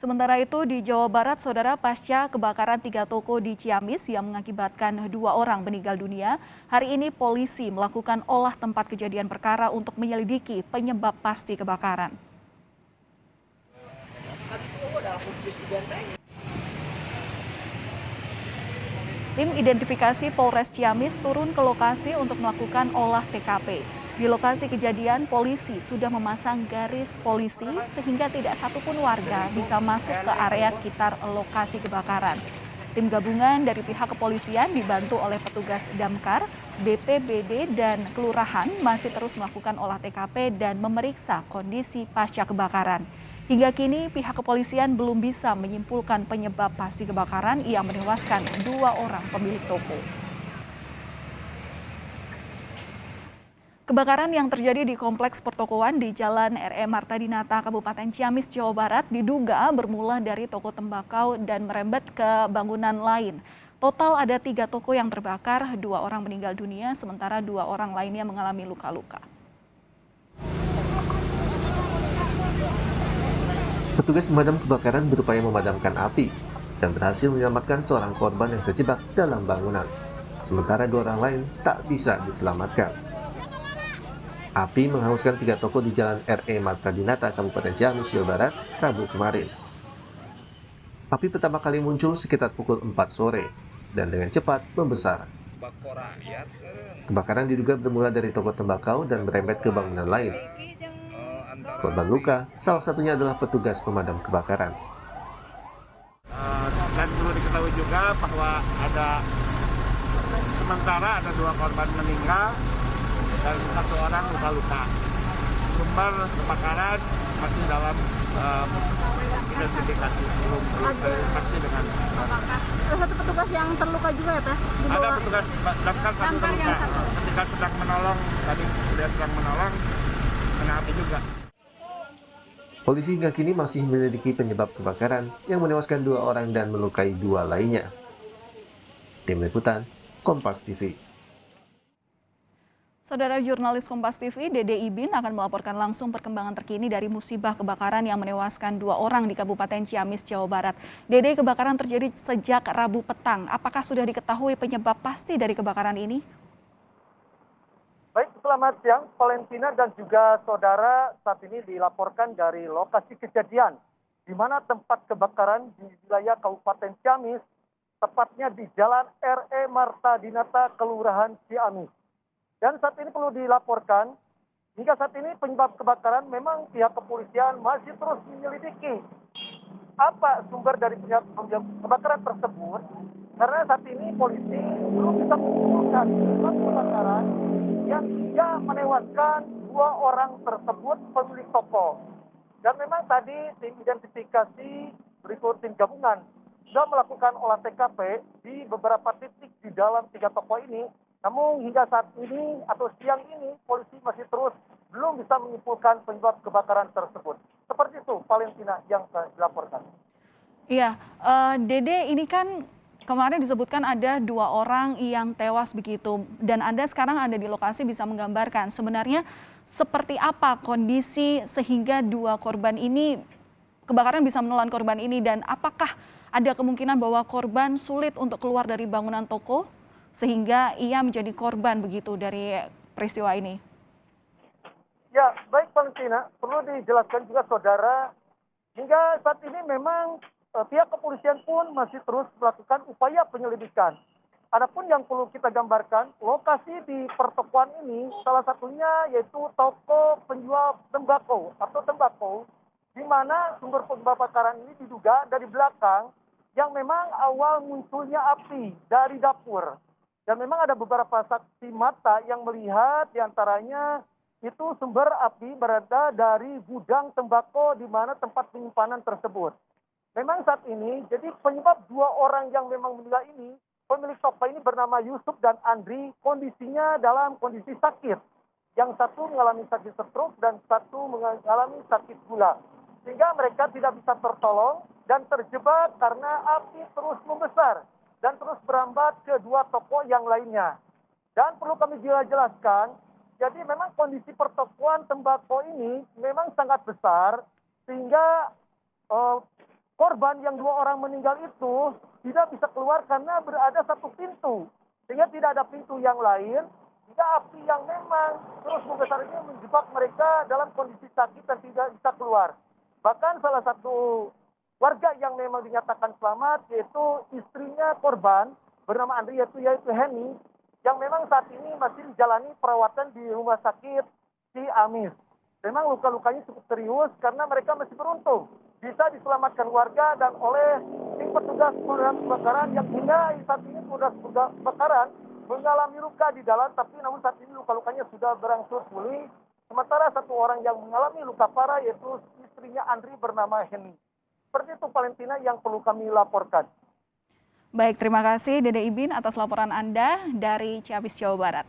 Sementara itu di Jawa Barat, saudara, pasca kebakaran 3 toko di Ciamis yang mengakibatkan 2 orang meninggal dunia, hari ini polisi melakukan olah tempat kejadian perkara untuk menyelidiki penyebab pasti kebakaran. Tim identifikasi Polres Ciamis turun ke lokasi untuk melakukan olah TKP. Di lokasi kejadian, polisi sudah memasang garis polisi sehingga tidak satupun warga bisa masuk ke area sekitar lokasi kebakaran. Tim gabungan dari pihak kepolisian dibantu oleh petugas Damkar, BPBD, dan Kelurahan masih terus melakukan olah TKP dan memeriksa kondisi pasca kebakaran. Hingga kini pihak kepolisian belum bisa menyimpulkan penyebab pasti kebakaran yang menewaskan 2 orang pemilik toko. Kebakaran yang terjadi di kompleks pertokoan di Jalan RE Marta Dinata, Kabupaten Ciamis, Jawa Barat diduga bermula dari toko tembakau dan merembet ke bangunan lain. Total ada 3 toko yang terbakar, 2 orang meninggal dunia, sementara 2 orang lainnya mengalami luka-luka. Petugas pemadam kebakaran berupaya memadamkan api dan berhasil menyelamatkan seorang korban yang terjebak dalam bangunan. Sementara 2 orang lain tak bisa diselamatkan. Api menghanguskan 3 toko di Jalan RE Marta Dinata, Kabupaten Ciamis, Jawa Barat, Rabu kemarin. Api pertama kali muncul sekitar pukul 4 sore dan dengan cepat membesar. Kebakaran diduga bermula dari toko tembakau dan merembet ke bangunan lain. Korban luka, salah satunya adalah petugas pemadam kebakaran. Dan perlu diketahui juga bahwa sementara ada 2 korban meninggal dan 1 orang luka-luka. Sumber kebakaran masih dalam identifikasi, belum terdeteksi dengan. Ada 1 petugas yang terluka juga ya, Pak? Ada petugas damkar 1 terluka. Ketika sedang menolong, tadi dia sedang menolong, kena api juga. Polisi hingga kini masih menyelidiki penyebab kebakaran yang menewaskan 2 orang dan melukai 2 lainnya. Tim Liputan, Kompas TV. Saudara jurnalis Kompas TV, Dede Ibin akan melaporkan langsung perkembangan terkini dari musibah kebakaran yang menewaskan 2 orang di Kabupaten Ciamis, Jawa Barat. Dede, kebakaran terjadi sejak Rabu petang. Apakah sudah diketahui penyebab pasti dari kebakaran ini? Baik, selamat siang, Valentina dan juga saudara. Saat ini dilaporkan dari lokasi kejadian, di mana tempat kebakaran di wilayah Kabupaten Ciamis, tepatnya di Jalan RE Marta Dinata, Kelurahan Ciamis. Dan saat ini perlu dilaporkan, hingga saat ini penyebab kebakaran memang pihak kepolisian masih terus menyelidiki apa sumber dari penyebab kebakaran tersebut. Karena saat ini polisi belum bisa menyimpulkan penyebab kebakaran yang hingga menewaskan 2 orang tersebut pemilik toko. Dan memang tadi tim identifikasi berikut tim gabungan sudah melakukan olah TKP di beberapa titik di dalam 3 toko ini. Namun hingga saat ini atau siang ini polisi masih terus belum bisa menyimpulkan penyebab kebakaran tersebut. Seperti itu, Valentina, yang dilaporkan. Iya, Dede, ini kan kemarin disebutkan ada 2 orang yang tewas begitu, dan Anda sekarang ada di lokasi bisa menggambarkan sebenarnya seperti apa kondisi sehingga 2 korban ini, kebakaran bisa menelan korban ini, dan apakah ada kemungkinan bahwa korban sulit untuk keluar dari bangunan toko sehingga ia menjadi korban begitu dari peristiwa ini? Ya, baik Valentina, perlu dijelaskan juga saudara, hingga saat ini memang pihak kepolisian pun masih terus melakukan upaya penyelidikan. Adapun yang perlu kita gambarkan, lokasi di pertokoan ini salah satunya yaitu toko penjual tembakau atau tembakau, di mana sumber kebakaran ini diduga dari belakang yang memang awal munculnya api dari dapur. Dan memang ada beberapa saksi mata yang melihat diantaranya itu sumber api berada dari gudang tembakau di mana tempat penyimpanan tersebut. Memang saat ini, jadi penyebab 2 orang yang memang meninggal ini, pemilik toko ini bernama Yusuf dan Andri, kondisinya dalam kondisi sakit. Yang satu mengalami sakit stroke dan satu mengalami sakit gula. Sehingga mereka tidak bisa tertolong dan terjebak karena api terus membesar dan terus berambat ke 2 toko yang lainnya. Dan perlu kami jelaskan, jadi memang kondisi pertokoan tembakau ini memang sangat besar, sehingga korban yang 2 orang meninggal itu tidak bisa keluar karena berada satu pintu. Sehingga tidak ada pintu yang lain, sehingga api yang memang terus membesar ini menjebak mereka dalam kondisi sakit dan tidak bisa keluar. Bahkan salah satu warga yang memang dinyatakan selamat yaitu istrinya korban bernama Andri yaitu Heni yang memang saat ini masih menjalani perawatan di rumah sakit Ciamis. Memang luka-lukanya cukup serius karena mereka masih beruntung bisa diselamatkan warga dan oleh tim petugas pemadam kebakaran yang hingga saat ini petugas kebakaran mengalami luka di dalam, tapi namun saat ini luka-lukanya sudah berangsur pulih. Sementara satu orang yang mengalami luka parah yaitu istrinya Andri bernama Heni. Seperti itu Valentina yang perlu kami laporkan. Baik, terima kasih Dede Ibin atas laporan Anda dari Ciamis, Jawa Barat.